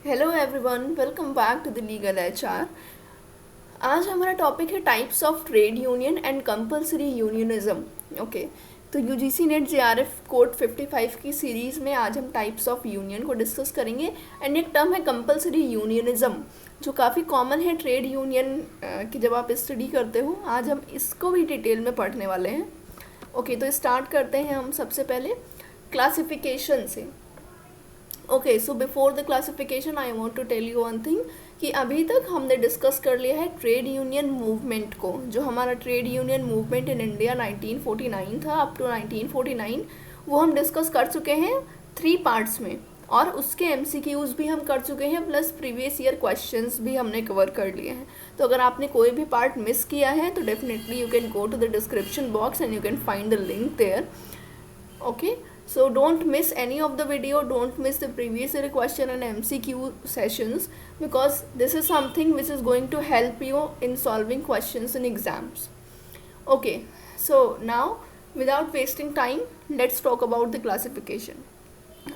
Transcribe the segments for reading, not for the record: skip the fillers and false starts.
Hello everyone, welcome back to the legal HR. आज हमारा topic है types of trade union and compulsory unionism. Okay, तो UGC NET JRF code 55 की series में आज हम टाइप्स ऑफ यूनियन को डिस्कस करेंगे। एंड एक टर्म है कंपलसरी यूनियनिज्म, जो काफ़ी कॉमन है ट्रेड यूनियन की जब आप स्टडी करते हो। आज हम इसको भी डिटेल में पढ़ने वाले हैं। ओके, तो स्टार्ट करते हैं हम सबसे पहले क्लासिफिकेशन से। Okay, so before the classification I want to tell you one thing कि अभी तक हमने डिस्कस कर लिया है ट्रेड यूनियन मूवमेंट को। जो हमारा trade union movement in India 1949 था अप टू 1949, वो हम डिस्कस कर चुके हैं 3 पार्ट्स में, और उसके एमसीक्यूज़ भी हम कर चुके हैं, प्लस प्रीवियस ईयर क्वेश्चंस भी हमने कवर कर लिए हैं। तो अगर आपने कोई भी पार्ट मिस किया है तो definitely you can go to the description box and you can find the link there. Okay, so don't miss any of the video, don't miss the previous year question and MCQ sessions, because this is something which is going to help you in solving questions in exams. Okay, so now without wasting time, let's talk about the classification.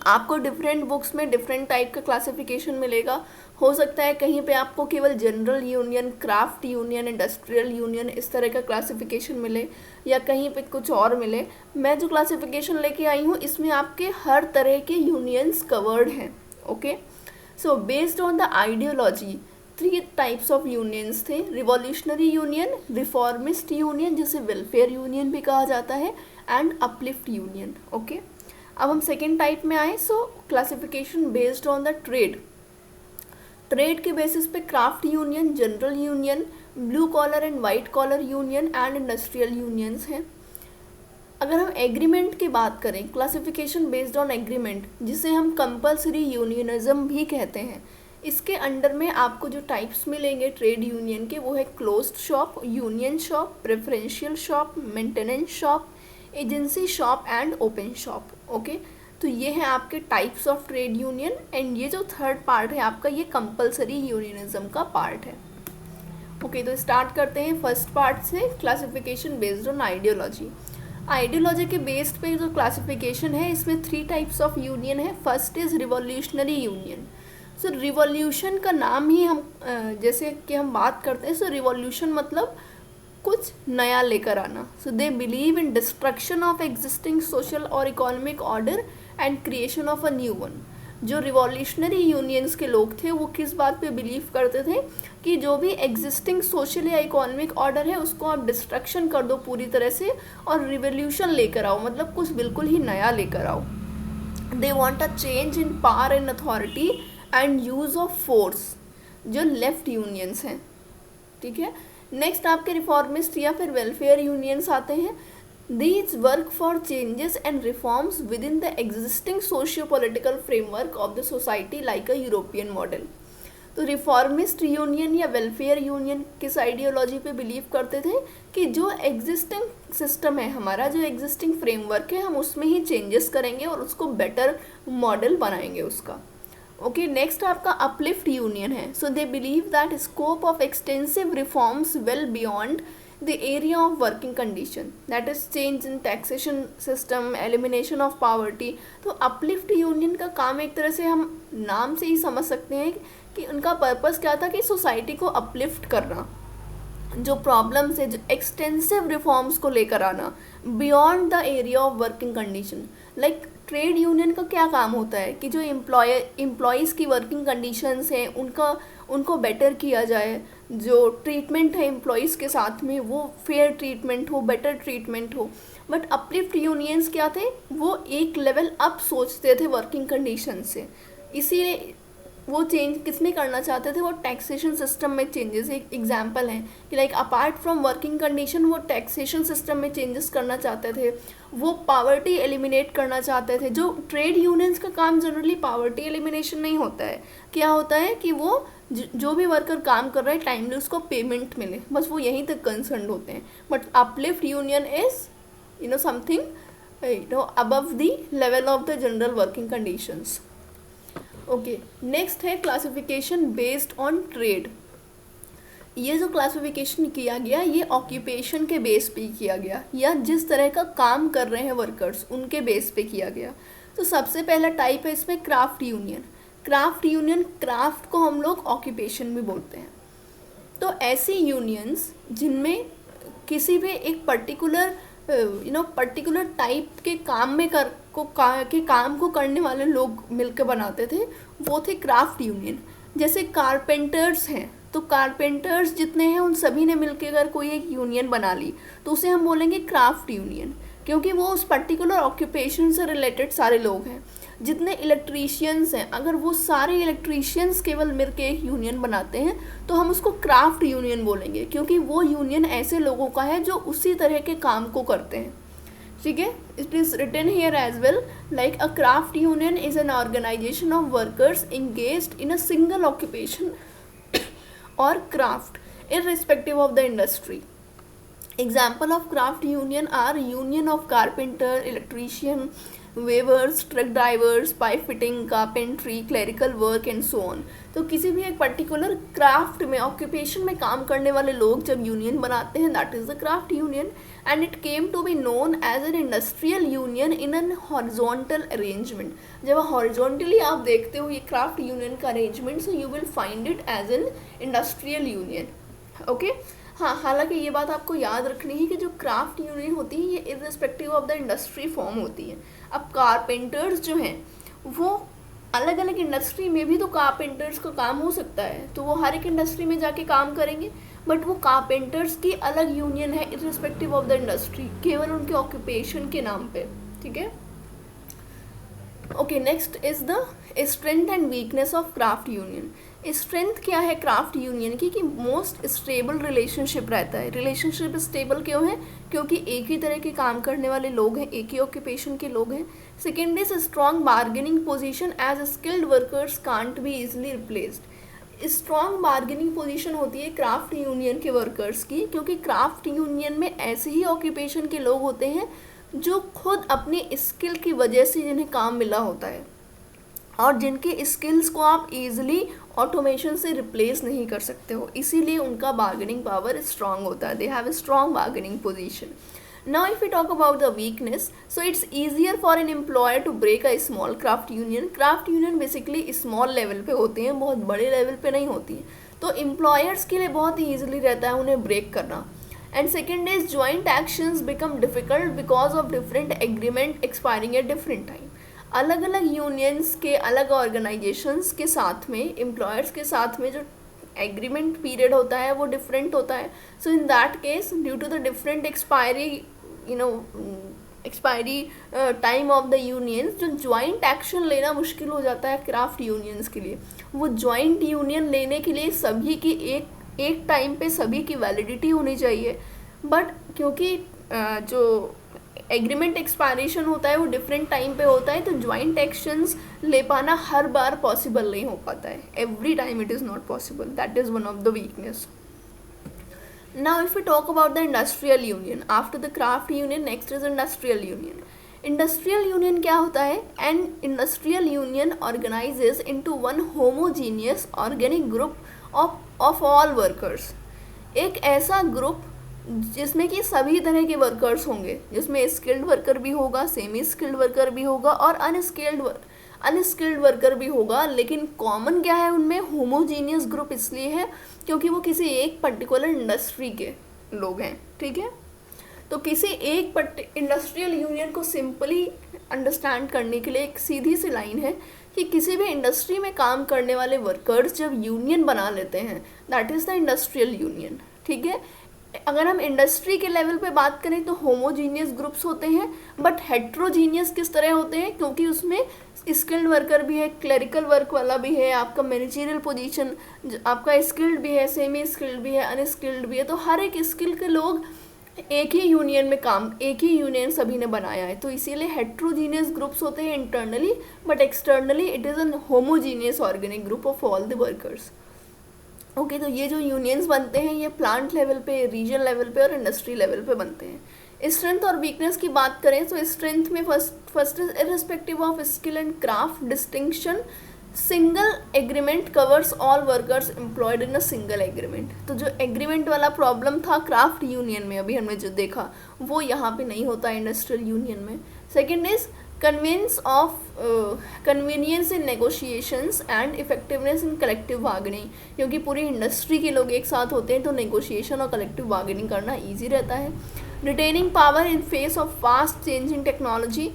आपको different books में different type का classification मिलेगा। हो सकता है कहीं पे आपको केवल general union, craft union, industrial union इस तरह का क्लासिफिकेशन मिले, या कहीं पे कुछ और मिले। मैं जो क्लासिफिकेशन लेके आई हूँ इसमें आपके हर तरह के यूनियंस कवर्ड हैं। Okay, so based on the ideology 3 types of unions थे। रिवॉल्यूशनरी यूनियन, रिफॉर्मिस्ट यूनियन जिसे वेलफेयर यूनियन भी कहा जाता है, एंड अपलिफ्ट यूनियन। ओके, अब हम सेकेंड टाइप में आए। So classification based on the trade के बेसिस पे craft union, general union, blue collar and white collar union and industrial unions हैं। अगर हम एग्रीमेंट की बात करें, क्लासिफिकेशन बेस्ड ऑन एग्रीमेंट, जिसे हम कंपलसरी यूनियनिज्म भी कहते हैं, इसके अंडर में आपको जो टाइप्स मिलेंगे ट्रेड यूनियन के, वो है closed shop, union shop, preferential shop, maintenance shop, agency shop and open shop. Okay, तो ये है आपके types of trade union, and ये जो थर्ड पार्ट है आपका, ये कंपलसरी यूनियनिज्म का पार्ट है। ओके, तो स्टार्ट करते हैं फर्स्ट पार्ट से, classification based on ideology. Ideology के बेस्ड पे जो क्लासिफिकेशन है, इसमें 3 टाइप्स ऑफ यूनियन है। First is revolutionary union. So revolution का नाम ही हम जैसे कि हम बात करते हैं, सो रिवॉल्यूशन मतलब कुछ नया लेकर आना। So they believe in destruction of existing social और economic order and creation of a new one. जो रिवॉल्यूशनरी यूनियंस के लोग थे वो किस बात पे बिलीव करते थे कि जो भी एग्जिस्टिंग सोशल या इकोनॉमिक ऑर्डर है उसको आप डिस्ट्रक्शन कर दो पूरी तरह से, और रिवोल्यूशन लेकर आओ, मतलब कुछ बिल्कुल ही नया लेकर आओ। They want a change in power and authority and use of force, जो लेफ्ट यूनियंस हैं। ठीक है, नेक्स्ट आपके रिफॉर्मिस्ट या फिर वेलफेयर यूनियंस आते हैं। These work for changes and reforms with in the existing socio political framework of the society like a European model. तो रिफॉर्मिस्ट यूनियन या वेलफेयर यूनियन किस आइडियोलॉजी पे बिलीव करते थे कि जो एग्जिस्टिंग सिस्टम है हमारा, जो एग्जिस्टिंग फ्रेमवर्क है, हम उसमें ही चेंजेस करेंगे और उसको बेटर मॉडल बनाएंगे उसका। ओके, नेक्स्ट आपका अपलिफ्ट यूनियन है। So they believe that scope of extensive reforms well beyond the area of working condition, that is change in taxation system, elimination of poverty. तो uplift union का काम एक तरह से हम नाम से ही समझ सकते हैं कि उनका पर्पस क्या था कि सोसाइटी को अपलिफ्ट करना, जो प्रॉब्लम्स है, जो एक्सटेंसिव रिफॉर्म्स को लेकर आना beyond the area of working condition. Like trade union का क्या काम होता है कि जो एम्प्लॉयज़ की वर्किंग कंडीशंस हैं उनको बेटर किया जाए, जो ट्रीटमेंट है एम्प्लॉयज़ के साथ में वो फेयर ट्रीटमेंट हो, बेटर ट्रीटमेंट हो। बट अपलिफ्ट यूनियंस क्या थे, वो एक लेवल अप सोचते थे वर्किंग कंडीशन से, इसीलिए वो चेंज किसमें करना चाहते थे, वो टैक्सेशन सिस्टम में चेंजेस। एक एग्जांपल है कि like apart from working condition वो टैक्सेशन सिस्टम में चेंजेस करना चाहते थे, वो पावर्टी एलिमिनेट करना चाहते थे। जो ट्रेड यूनियंस का काम जनरली पावर्टी एलिमिनेशन नहीं होता है, क्या होता है कि वो जो भी वर्कर काम कर रहे हैं टाइमली उसको पेमेंट मिले, बस वो यहीं तक कंसर्न होते हैं। But uplift union is something above the level of the general working conditions. Okay, next है क्लासिफिकेशन बेस्ड ऑन ट्रेड। ये जो क्लासिफिकेशन किया गया ये ऑक्यूपेशन के बेस पे किया गया, या जिस तरह का काम कर रहे हैं वर्कर्स उनके बेस पे किया गया। तो सबसे पहला टाइप है इसमें craft union. Craft union, craft को हम लोग ऑक्यूपेशन भी बोलते हैं। तो ऐसी यूनियंस जिनमें किसी भी एक पर्टिकुलर पर्टिकुलर टाइप के काम में के काम को करने वाले लोग मिलकर बनाते थे, वो थे क्राफ्ट यूनियन। जैसे कारपेंटर्स हैं, तो कारपेंटर्स जितने हैं उन सभी ने मिलकर अगर कोई एक यूनियन बना ली तो उसे हम बोलेंगे क्राफ्ट यूनियन, क्योंकि वो उस पर्टिकुलर ऑक्यूपेशन से रिलेटेड सारे लोग हैं। जितने इलेक्ट्रीशियंस हैं, अगर वो सारे इलेक्ट्रीशियंस केवल मिलकर एक यूनियन बनाते हैं तो हम उसको क्राफ्ट यूनियन बोलेंगे, क्योंकि वो यूनियन ऐसे लोगों का है जो उसी तरह के काम को करते हैं। ठीक है, it is written here as well like a craft union is an organisation of workers engaged in a single occupation और craft irrespective of the industry. Example of craft union are union of carpenter, electrician, weavers, truck drivers, pipe fitting, carpentry, clerical work and so on. तो किसी भी एक particular craft में, occupation में काम करने वाले लोग जब यूनियन बनाते हैं, that is the craft union, and it came to be known as an industrial union in an horizontal arrangement. जब हॉरिजॉन्टली आप देखते हो ये क्राफ्ट यूनियन का arrangement, so you will find it as an industrial union. Okay, हाँ, हालांकि ये बात आपको याद रखनी है कि जो क्राफ्ट यूनियन होती है ये irrespective of the industry form होती है। अब कारपेंटर्स जो हैं वो अलग अलग इंडस्ट्री में भी तो कारपेंटर्स का काम हो सकता है, तो वो हर एक इंडस्ट्री में जाके काम करेंगे, बट वो कारपेंटर्स की अलग यूनियन है इर्रिस्पेक्टिव ऑफ द इंडस्ट्री, केवल उनके ऑक्यूपेशन के नाम पे। ठीक है, okay, next is the strength and weakness of craft union. Strength क्या है क्राफ्ट यूनियन की कि मोस्ट स्टेबल रिलेशनशिप रहता है। रिलेशनशिप स्टेबल क्यों है? क्योंकि एक ही तरह के काम करने वाले लोग हैं, एक ही ऑक्यूपेशन के लोग हैं। Second is strong bargaining position as skilled workers can't be easily replaced. Strong bargaining position होती है क्राफ्ट यूनियन के वर्कर्स की, क्योंकि क्राफ्ट यूनियन में ऐसे ही ऑक्यूपेशन के लोग होते हैं जो खुद अपनी स्किल की वजह से जिन्हें काम मिला होता है और जिनके स्किल्स को आप इजीली ऑटोमेशन से रिप्लेस नहीं कर सकते हो, इसीलिए उनका बार्गेनिंग पावर स्ट्रांग होता है। They have a strong bargaining position. Now if we talk about the weakness, so it's easier for an employer to break a small craft union. Craft union basically small level पे होते हैं, बहुत बड़े level पे नहीं होती हैं, तो employers के लिए बहुत ही easily रहता है उन्हें break करना। And second is joint actions become difficult because of different agreement expiring at different time. अलग अलग यूनियंस के, अलग ऑर्गेनाइजेशंस के साथ में, एम्प्लॉयर्स के साथ में जो एग्रीमेंट पीरियड होता है वो डिफरेंट होता है। So in that case due to the different expiry time of the unions, जो ज्वाइंट एक्शन लेना मुश्किल हो जाता है क्राफ्ट यूनियंस के लिए। वो ज्वाइंट यूनियन लेने के लिए सभी की एक टाइम पे सभी की वैलिडिटी होनी चाहिए, बट क्योंकि जो एग्रीमेंट एक्सपायरेशन होता है वो डिफरेंट टाइम पे होता है, तो ज्वाइंट एक्शंस ले पाना हर बार पॉसिबल नहीं हो पाता है। Every time it is not possible, that is one of the weakness. Now if we talk about the industrial union after the craft union, next is industrial union. Industrial union क्या होता है? And industrial union organises into one homogeneous organic group of all workers. एक ऐसा group जिसमें कि सभी तरह के वर्कर्स होंगे, जिसमें स्किल्ड वर्कर भी होगा, सेमी स्किल्ड वर्कर भी होगा और अनस्किल्ड वर्कर भी होगा, लेकिन कॉमन क्या है उनमें? होमोजीनियस ग्रुप इसलिए है क्योंकि वो किसी एक पर्टिकुलर इंडस्ट्री के लोग हैं। ठीक है, तो किसी एक इंडस्ट्रियल यूनियन को सिंपली अंडरस्टैंड करने के लिए एक सीधी सी लाइन है कि किसी भी इंडस्ट्री में काम करने वाले वर्कर्स जब यूनियन बना लेते हैं, that is the industrial union. ठीक है, अगर हम इंडस्ट्री के लेवल पे बात करें तो होमोजीनियस ग्रुप्स होते हैं, बट हेट्रोजीनियस किस तरह होते हैं? क्योंकि उसमें स्किल्ड वर्कर भी है, क्लरिकल वर्क वाला भी है, आपका मैनेजरियल पोजीशन आपका स्किल्ड भी है, सेमी स्किल्ड भी है, अनस्किल्ड भी है, तो हर एक स्किल के लोग एक ही यूनियन में काम, एक ही यूनियन सभी ने बनाया है, तो इसीलिए हेट्रोजीनियस ग्रुप्स होते हैं internally, but externally it is an homogeneous organic group of all the workers. Okay, तो ये जो यूनियंस बनते हैं ये प्लांट लेवल पे, रीजन लेवल पे और इंडस्ट्री लेवल पे बनते हैं। स्ट्रेंथ और वीकनेस की बात करें तो स्ट्रेंथ में first is irrespective of skill and craft distinction, single agreement covers all workers employed in a single agreement. तो जो एग्रीमेंट वाला प्रॉब्लम था क्राफ्ट यूनियन में, अभी हमने जो देखा, वो यहाँ पे नहीं होता इंडस्ट्रियल यूनियन में। Second is convenience in negotiations and effectiveness in collective bargaining, क्योंकि पूरी इंडस्ट्री के लोग एक साथ होते हैं तो नेगोशिएशन और कलेक्टिव बार्गेनिंग करना ईजी रहता है. Retaining power in face of fast changing technology,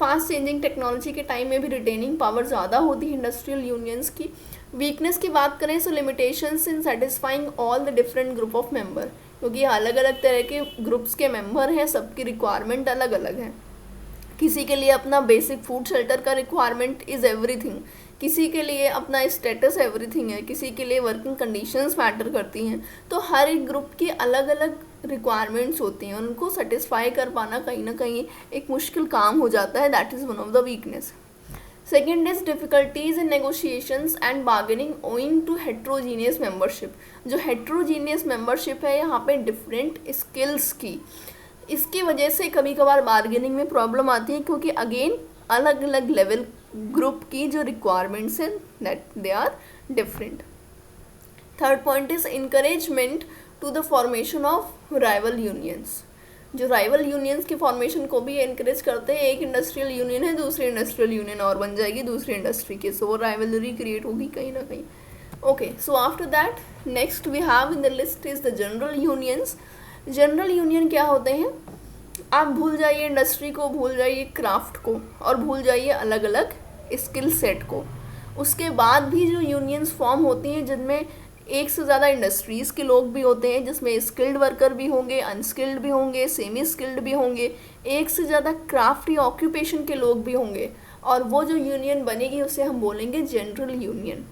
fast changing technology के टाइम में भी रिटेनिंग पावर ज़्यादा होती है इंडस्ट्रियल यूनियंस की. वीकनेस की बात करें तो limitations in satisfying all the different group of member, क्योंकि अलग अलग तरह के ग्रुप्स के मेंबर हैं, सबकी रिक्वायरमेंट अलग अलग है. किसी के लिए अपना बेसिक फूड शेल्टर का रिक्वायरमेंट इज़ एवरीथिंग, किसी के लिए अपना स्टेटस एवरीथिंग है, किसी के लिए वर्किंग कंडीशंस मैटर करती हैं. तो हर एक ग्रुप की अलग अलग रिक्वायरमेंट्स होती हैं, उनको सेटिस्फाई कर पाना कहीं ना कहीं एक मुश्किल काम हो जाता है. That is one of the weakness. Second is difficulties in negotiations and bargaining owing to heterogeneous membership. जो हेट्रोजीनियस मेंबरशिप है यहाँ पे डिफरेंट स्किल्स की, इसकी वजह से कभी कभार बार्गेनिंग में प्रॉब्लम आती है, क्योंकि अगेन अलग अलग लेवल ग्रुप की जो रिक्वायरमेंट्स हैं that they are different. Third point is encouragement to the formation of rival unions. जो राइवल यूनियंस की फॉर्मेशन को भी एनकरेज करते हैं. एक इंडस्ट्रियल यूनियन है, दूसरी इंडस्ट्रियल यूनियन और बन जाएगी दूसरी इंडस्ट्री की, सो वो राइवलरी क्रिएट होगी कहीं ना कहीं. Okay, so after that next we have in the list is the general unions. General union क्या होते हैं? आप भूल जाइए इंडस्ट्री को, भूल जाइए क्राफ्ट को, और भूल जाइए अलग अलग स्किल सेट को. उसके बाद भी जो यूनियंस फॉर्म होती हैं जिनमें एक से ज़्यादा इंडस्ट्रीज़ के लोग भी होते हैं, जिसमें स्किल्ड वर्कर भी होंगे, अनस्किल्ड भी होंगे, सेमी स्किल्ड भी होंगे, एक से ज़्यादा क्राफ्ट या ऑक्यूपेशन के लोग भी होंगे, और वो जो यूनियन बनेगी उसे हम बोलेंगे general union.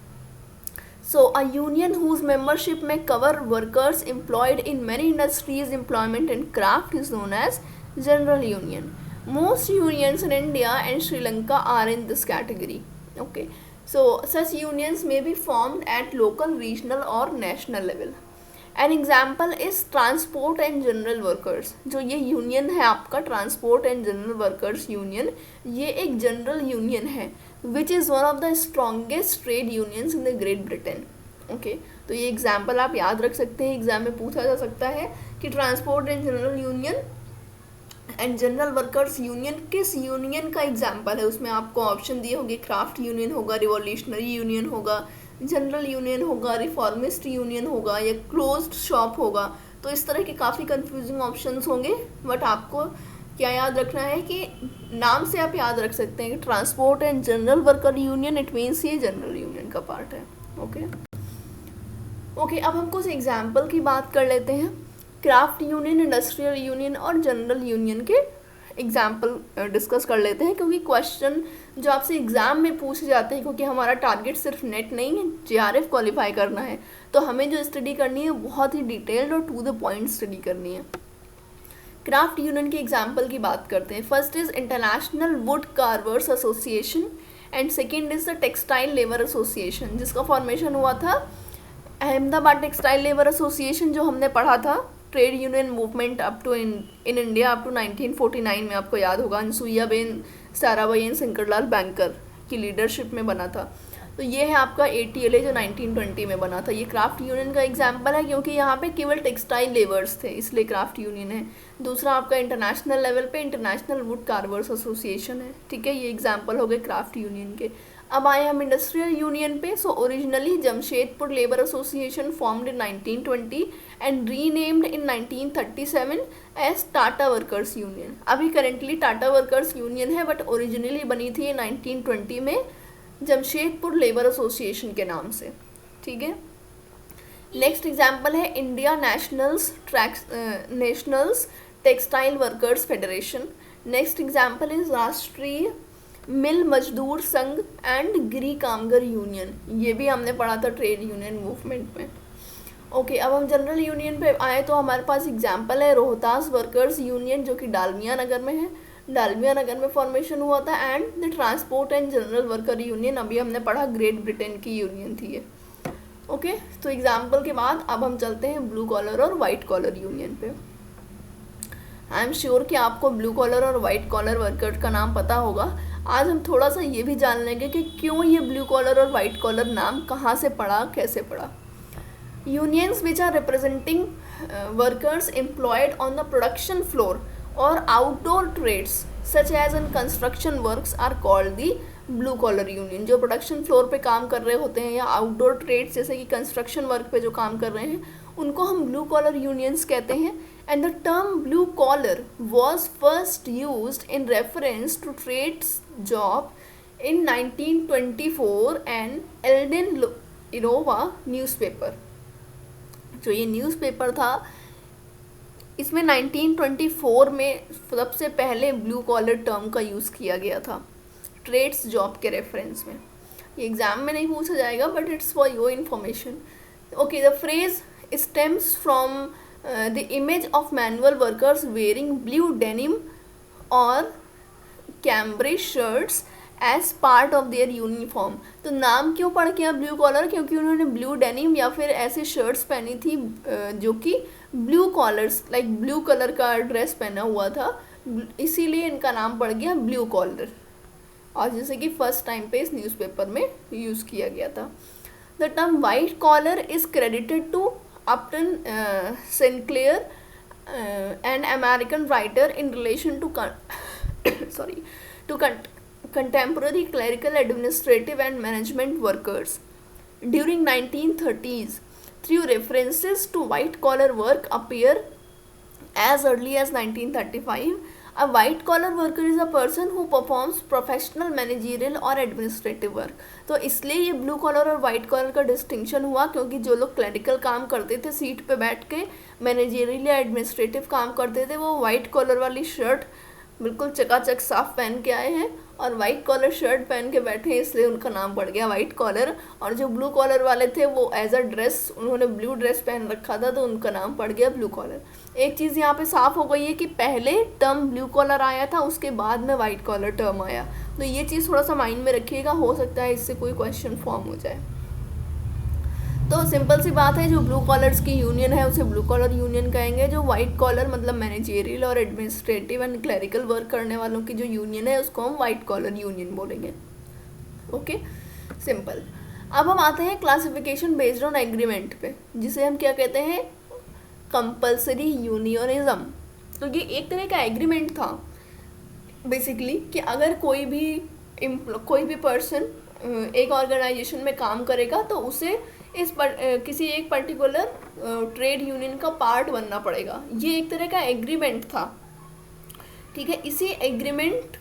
So a union whose membership may cover workers employed in many industries, employment and craft is known as general union. Most unions in India and Sri Lanka are in this category. Okay, so such unions may be formed at local, regional or national level. An example is transport and general workers. जो ये union है आपका transport and general workers union, ये एक general union है which is one of the strongest trade unions in the great Britain. Okay, तो ये example आप याद रख सकते हैं, एग्जाम में पूछा जा सकता है कि transport and general union and general workers union किस यूनियन का एग्जाम्पल है. उसमें आपको ऑप्शन दिए होंगे, क्राफ्ट यूनियन होगा, रिवॉल्यूशनरी यूनियन होगा, जनरल यूनियन होगा, रिफॉर्मिस्ट यूनियन होगा, या क्लोज्ड शॉप होगा. तो इस तरह के काफ़ी कंफ्यूजिंग ऑप्शंस होंगे, बट आपको क्या याद रखना है कि नाम से आप याद रख सकते हैं कि transport and general worker union, it means ये जनरल यूनियन का पार्ट है. ओके, अब हम कुछ एग्जाम्पल की बात कर लेते हैं. क्राफ्ट यूनियन, इंडस्ट्रियल यूनियन और जनरल यूनियन के एग्जाम्पल डिस्कस कर लेते हैं, क्योंकि क्वेश्चन जो आपसे एग्ज़ाम में पूछे जाते हैं, क्योंकि हमारा टारगेट सिर्फ नेट नहीं है, JRF क्वालिफाई करना है, तो हमें जो स्टडी करनी है बहुत ही डिटेल्ड और टू द पॉइंट स्टडी करनी है. क्राफ्ट यूनियन के एग्जाम्पल की बात करते हैं. First is international wood carvers association and second is the textile labour association, जिसका फॉर्मेशन हुआ था अहमदाबाद टेक्सटाइल लेबर एसोसिएशन, जो हमने पढ़ा था trade union movement up to in India up to 1949 में, आपको याद होगा, अनसुईयाबेन साराभाई एंड शंकरलाल बैंकर की लीडरशिप में बना था. तो ये है आपका ATLA जो 1920 में बना था. ये क्राफ्ट यूनियन का एग्जाम्पल है, क्योंकि यहाँ पे केवल टेक्सटाइल लेबर्स थे, इसलिए क्राफ्ट यूनियन है. दूसरा आपका इंटरनेशनल लेवल पे इंटरनेशनल वुड कार्वर्स एसोसिएशन है. ठीक है, ये एग्जाम्पल हो गए क्राफ्ट यूनियन के. अब आए हम इंडस्ट्रियल यूनियन पे. So originally Jamshedpur labour association formed in 1920 and renamed in 1937 as Tata workers union. अभी करेंटली टाटा वर्कर्स यूनियन है, बट ओरिजिनली बनी थी 1920 में जमशेदपुर लेबर एसोसिएशन के नाम से. ठीक है, नेक्स्ट एग्जाम्पल है India nationals textile workers federation. Next example is राष्ट्रीय मिल मजदूर संघ एंड गिरी कामगर यूनियन. ये भी हमने पढ़ा था ट्रेड यूनियन मूवमेंट में. ओके, अब हम जनरल यूनियन पे आए तो हमारे पास एग्जाम्पल है रोहतास वर्कर्स यूनियन, जो कि डालमिया नगर में है. डालमिया नगर में फॉर्मेशन हुआ था. And the transport and general worker union, अभी हमने पढ़ा ग्रेट ब्रिटेन की यूनियन थी ये. ओके, तो एग्जाम्पल के बाद अब हम चलते हैं ब्लू कॉलर और वाइट कॉलर यूनियन पे. आई एम श्योर कि आपको ब्लू कॉलर और वाइट कॉलर वर्कर का नाम पता होगा. आज हम थोड़ा सा ये भी जान लेंगे कि क्यों ये ब्लू कॉलर और वाइट कॉलर नाम कहाँ से पड़ा, कैसे पड़ा. Unions which are representing workers employed on the production floor और outdoor trades such as in construction works are called the blue collar union. जो प्रोडक्शन फ्लोर पे काम कर रहे होते हैं या आउटडोर ट्रेड्स जैसे कि कंस्ट्रक्शन वर्क पे जो काम कर रहे हैं उनको हम ब्लू कॉलर यूनियंस कहते हैं। And the term blue collar was first used in reference to trades job in 1924 and Alden Iowa newspaper. जो ये न्यूज़पेपर था इसमें 1924 में सबसे पहले ब्लू कॉलर टर्म का यूज़ किया गया था ट्रेड्स जॉब के रेफरेंस में। ये एग्ज़ाम में नहीं पूछा जाएगा but it's for your information. Okay, the phrase stems from the image of manual workers wearing blue denim or Cambridge shirts as part of their uniform. तो नाम क्यों पड़ गया ब्लू कॉलर? क्योंकि उन्होंने ब्लू डेनिम या फिर ऐसे शर्ट्स पहनी थी जो कि blue collars like blue colour का ड्रेस पहना हुआ था, इसीलिए इनका नाम पड़ गया ब्लू कॉलर। और जैसे कि फर्स्ट टाइम पे इस न्यूज़पेपर में यूज़ किया गया था। The term white collar is credited to Upton Sinclair an American writer in relation to contemporary clerical, administrative and management workers during 1930s. Few references to white collar work appear as early as 1935. A white collar worker is a person who performs professional, managerial or administrative work. तो इसलिए ये blue collar और white collar का distinction हुआ क्योंकि जो लोग clerical काम करते थे सीट पे बैठ के, मैनेजरियल या एडमिनिस्ट्रेटिव काम करते थे, वो वाइट कॉलर वाली शर्ट बिल्कुल चकाचक साफ पहन के आए हैं और वाइट कॉलर शर्ट पहन के बैठे हैं, इसलिए उनका नाम पड़ गया वाइट कॉलर। और जो ब्लू कॉलर वाले थे वो एज अ ड्रेस उन्होंने ब्लू ड्रेस पहन रखा था तो उनका नाम पड़ गया ब्लू कॉलर। एक चीज़ यहाँ पे साफ हो गई है कि पहले टर्म ब्लू कॉलर आया था, उसके बाद में वाइट कॉलर टर्म आया। तो ये चीज़ थोड़ा सा माइंड में रखिएगा, हो सकता है इससे कोई क्वेश्चन फॉर्म हो जाए। तो सिंपल सी बात है, जो ब्लू कॉलर्स की यूनियन है उसे ब्लू कॉलर यूनियन कहेंगे। जो वाइट कॉलर मतलब मैनेजेरियल और एडमिनिस्ट्रेटिव एंड क्लरिकल वर्क करने वालों की जो यूनियन है उसको हम वाइट कॉलर यूनियन बोलेंगे। Okay, simple. अब हम आते हैं क्लासिफिकेशन बेस्ड ऑन एग्रीमेंट पे, जिसे हम क्या कहते हैं, कंपल्सरी यूनियनिज्म। तो ये एक तरह का एग्रीमेंट था बेसिकली कि अगर कोई भी पर्सन एक ऑर्गेनाइजेशन में काम करेगा तो उसे किसी एक पर्टिकुलर ट्रेड यूनियन का पार्ट बनना पड़ेगा। ये एक तरह का एग्रीमेंट था, ठीक है। इसी एग्रीमेंट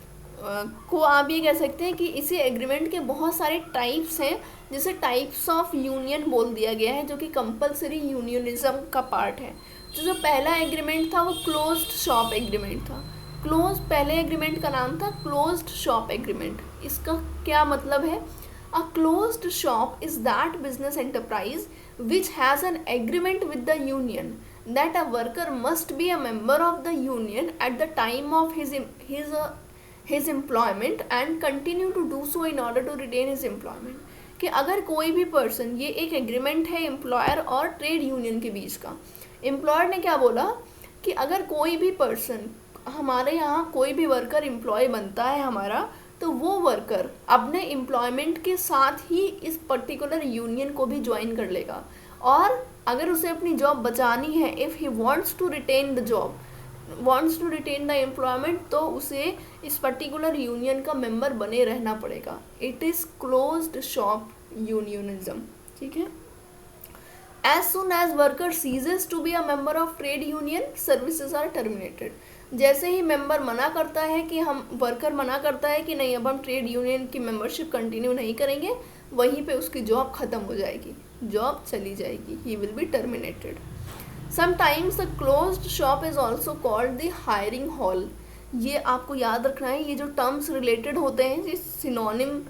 को आप ये कह सकते हैं कि इसी एग्रीमेंट के बहुत सारे टाइप्स हैं, जिसे टाइप्स ऑफ यूनियन बोल दिया गया है, जो कि कंपल्सरी यूनियनिज्म का पार्ट है। जो पहला एग्रीमेंट था वो क्लोज्ड शॉप एग्रीमेंट था। पहले एग्रीमेंट का नाम था क्लोज्ड शॉप एग्रीमेंट। इसका क्या मतलब है? A closed shop is that business enterprise which has an agreement with the union that a worker must be a member of the union at the time of his employment and continue to do so in order to retain his employment। कि अगर कोई भी person, ये एक agreement है employer और trade union के बीच का। एम्प्लॉयर ने क्या बोला कि अगर कोई भी पर्सन, हमारे यहाँ कोई भी वर्कर एम्प्लॉय बनता है हमारा, तो वो वर्कर अपने एम्प्लॉयमेंट के साथ ही इस पर्टिकुलर यूनियन को भी ज्वाइन कर लेगा। और अगर उसे अपनी जॉब बचानी है, if he wants to retain the employment, तो उसे इस पर्टिकुलर यूनियन का मेंबर बने रहना पड़ेगा। It is closed shop unionism, ठीक है। As soon as worker ceases to be a member of trade union, services are terminated। जैसे ही वर्कर मना करता है कि नहीं अब हम ट्रेड यूनियन की मेंबरशिप कंटिन्यू नहीं करेंगे, वहीं पे उसकी जॉब ख़त्म हो जाएगी, जॉब चली जाएगी, he will be terminated. Sometimes the closed shop is also called the hiring hall. ये आपको याद रखना है, ये जो टर्म्स रिलेटेड होते हैं, ये सिनोनिम,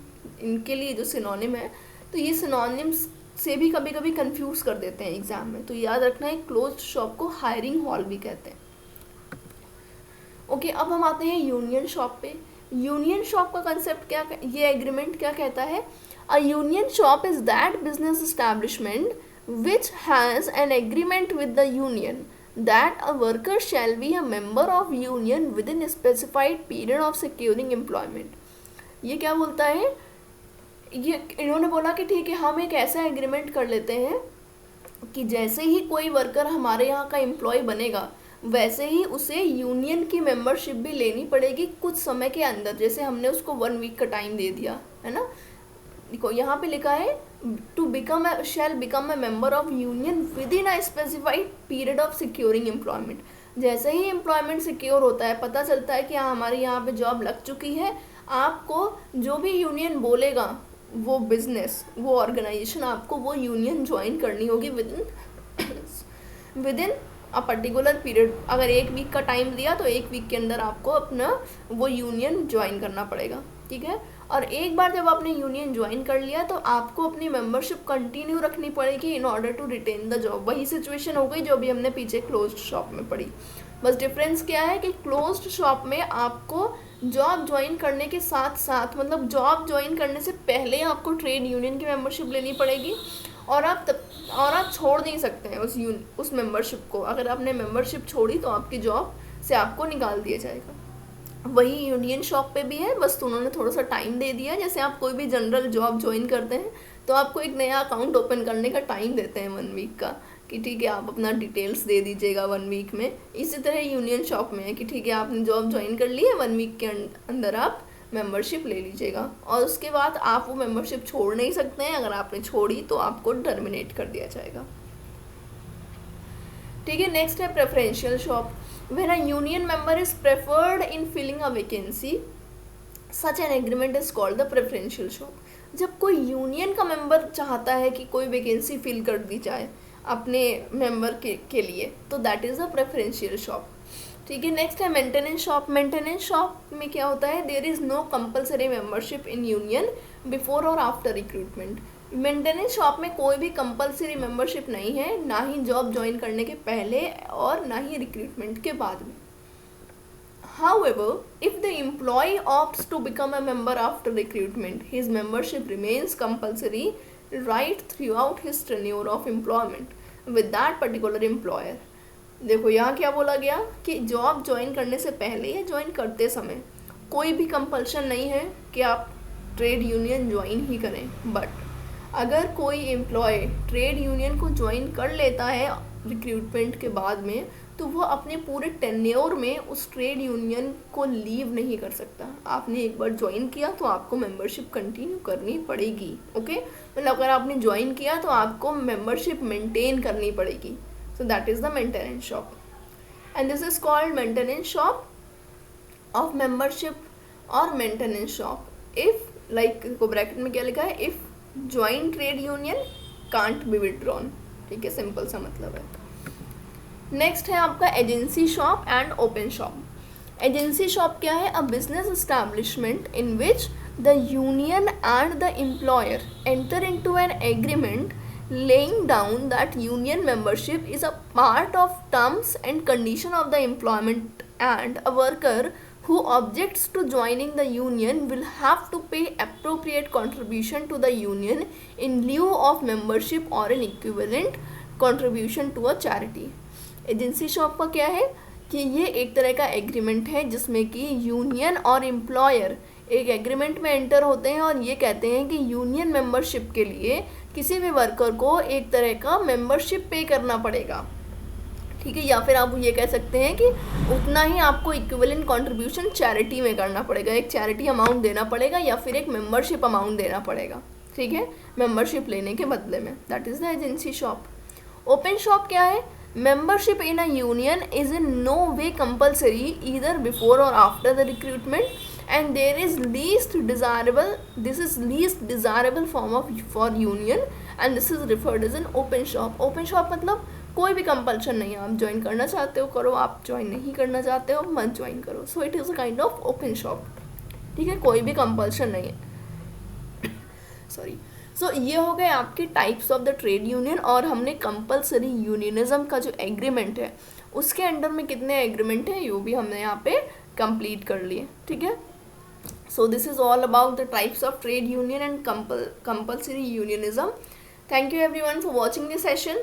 इनके लिए जो सिनोनिम है, तो ये सिनोनिम्स से भी कभी कभी कंफ्यूज कर देते हैं एग्जाम में, तो याद रखना है क्लोज्ड शॉप को हायरिंग हॉल भी कहते हैं। ओके, अब हम आते हैं यूनियन शॉप पे। यूनियन शॉप का कंसेप्ट क्या, ये एग्रीमेंट क्या कहता है? A union shop is that business establishment which has an agreement with the union that a worker shall be a member of union with in specified period of securing employment. ये क्या बोलता है? ये इन्होंने बोला कि ठीक है, हम एक ऐसा एग्रीमेंट कर लेते हैं कि जैसे ही कोई वर्कर हमारे यहाँ का एम्प्लॉय बनेगा, वैसे ही उसे यूनियन की मेंबरशिप भी लेनी पड़ेगी कुछ समय के अंदर। जैसे हमने उसको 1 वीक का टाइम दे दिया है ना, देखो यहाँ पे लिखा है to become shall become a member of union within a specified period of securing employment. जैसे ही एम्प्लॉयमेंट सिक्योर होता है, पता चलता है कि हाँ हमारी यहाँ पे जॉब लग चुकी है, आपको जो भी यूनियन बोलेगा, वो बिजनेस, वो ऑर्गेनाइजेशन, आपको वो यूनियन ज्वाइन करनी होगी with in a particular period. अगर 1 वीक का टाइम दिया तो 1 वीक के अंदर आपको अपना वो यूनियन ज्वाइन करना पड़ेगा, ठीक है। और एक बार जब आपने यूनियन ज्वाइन कर लिया तो आपको अपनी मेंबरशिप कंटिन्यू रखनी पड़ेगी in order to retain the job. वही सिचुएशन हो गई जो भी हमने पीछे क्लोज्ड शॉप में पढ़ी। बस डिफरेंस क्या है कि क्लोज्ड शॉप में आपको जॉब ज्वाइन करने के साथ साथ, मतलब जॉब ज्वाइन करने से पहले आपको ट्रेड यूनियन की मेंबरशिप लेनी पड़ेगी, और आप छोड़ नहीं सकते हैं उस मेंबरशिप को। अगर आपने मेंबरशिप छोड़ी तो आपकी जॉब से आपको निकाल दिया जाएगा। वही यूनियन शॉप पे भी है, बस तो उन्होंने थोड़ा सा टाइम दे दिया। जैसे आप कोई भी जनरल जॉब ज्वाइन करते हैं तो आपको एक नया अकाउंट ओपन करने का टाइम देते हैं 1 वीक का, कि ठीक है आप अपना डिटेल्स दे दीजिएगा 1 वीक में। इसी तरह यूनियन शॉप में है कि ठीक है आपने जॉब ज्वाइन कर ली है, 1 वीक के अंदर आप मेंबरशिप ले लीजिएगा, और उसके बाद आप वो मेंबरशिप छोड़ नहीं सकते हैं। अगर आपने छोड़ी तो आपको टर्मिनेट कर दिया जाएगा, ठीक है। नेक्स्ट है preferential shop. When a union member is preferred in filling a vacancy such an agreement is called the preferential shop. जब कोई यूनियन का मेंबर चाहता है कि कोई वैकेंसी फिल कर दी जाए अपने मेंबर के लिए, तो that is a preferential shop, ठीक है। नेक्स्ट है मेंटेनेंस शॉप। मेंटेनेंस शॉप में क्या होता है, there is no compulsory membership in union before और आफ्टर रिक्रूटमेंट। मेंटेनेंस शॉप में कोई भी कंपलसरी मेंबरशिप नहीं है, ना ही जॉब ज्वाइन करने के पहले और ना ही रिक्रूटमेंट के बाद में। However, if the employee opts to become a member after recruitment, his membership remains compulsory right throughout his tenure of employment with that particular employer. देखो यहाँ क्या बोला गया कि जॉब ज्वाइन करने से पहले या ज्वाइन करते समय कोई भी कंपल्शन नहीं है कि आप ट्रेड यूनियन ज्वाइन ही करें, बट अगर कोई एम्प्लॉय ट्रेड यूनियन को ज्वाइन कर लेता है रिक्रूटमेंट के बाद में, तो वो अपने पूरे टेन्योर में उस ट्रेड यूनियन को लीव नहीं कर सकता। आपने एक बार ज्वाइन किया तो आपको मेंबरशिप कंटिन्यू करनी पड़ेगी, ओके। मतलब अगर आपने ज्वाइन किया तो आपको मेंबरशिप मेंटेन करनी पड़ेगी। So that is the maintenance shop, and this is called maintenance shop of membership और मेंटेनेंस शॉप इफ, लाइक को ब्रैकेट में क्या लिखा है, if join trade union can't be withdrawn, ठीक है, सिंपल सा मतलब है। नेक्स्ट है आपका agency shop and open shop. Agency shop क्या है, a business establishment in which the union and the employer enter into an agreement laying down that union membership is a part of terms and condition of the employment, and a worker who objects to joining the union will have to pay appropriate contribution to the union in lieu of membership or an equivalent contribution to a charity. Agency shop का क्या है कि ये एक तरह का agreement है जिसमें कि यूनियन और एम्प्लॉयर एक एग्रीमेंट में एंटर होते हैं और ये कहते हैं कि यूनियन मेंबरशिप के लिए किसी भी वर्कर को एक तरह का मेंबरशिप पे करना पड़ेगा, ठीक है। या फिर आप ये कह सकते हैं कि उतना ही आपको इक्विवेलेंट कंट्रीब्यूशन चैरिटी में करना पड़ेगा, एक चैरिटी अमाउंट देना पड़ेगा या फिर एक मेंबरशिप अमाउंट देना पड़ेगा, ठीक है, मेंबरशिप लेने के बदले में। That is the agency shop. Open shop क्या है, membership in a union is in no way compulsory either before or after the recruitment, and there is least desirable form of for union, and this is referred as an open shop. open shop मतलब कोई भी compulsion नहीं है, आप join करना चाहते हो करो, आप ज्वाइन नहीं करना चाहते हो मत ज्वाइन करो। So it is a kind of open shop, ठीक है, कोई भी कंपल्शन नहीं है। सॉरी। सो ये हो गए आपके types of the trade union, और हमने कंपलसरी यूनियनिज्म का जो एग्रीमेंट है उसके अंडर में कितने एग्रीमेंट है वो भी हमने यहाँ पे कंप्लीट कर लिए, ठीक है। So this is all about the types of trade union and compulsory unionism. Thank you everyone for watching this session,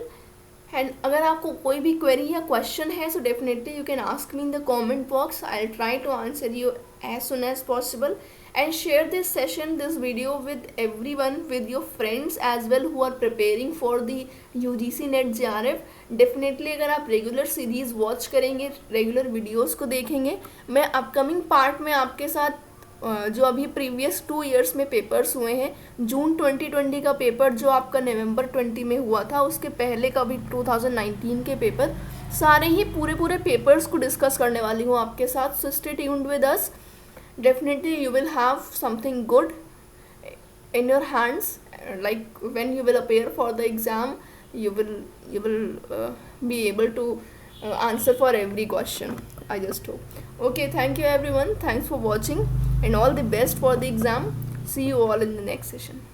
and अगर आपको कोई भी क्वेरी या क्वेश्चन है so definitely you can ask me in the comment box. I will try to answer you as soon as possible, and share this session, this video with everyone, with your friends as well who are preparing for the UGC NET JRF. Definitely अगर आप regular series watch करेंगे, regular videos को देखेंगे, मैं upcoming part में आपके साथ जो अभी प्रीवियस 2 इयर्स में पेपर्स हुए हैं, जून 2020 का पेपर जो आपका नवंबर 20 में हुआ था, उसके पहले का भी 2019 के पेपर, सारे ही पूरे पेपर्स को डिस्कस करने वाली हूँ आपके साथ. So stay tuned with us. Definitely you will have something good in your hands, like when you will appear for the exam, you will be able to answer for every question, I just hope. Okay, thank you everyone, thanks for watching, and all the best for the exam. See you all in the next session.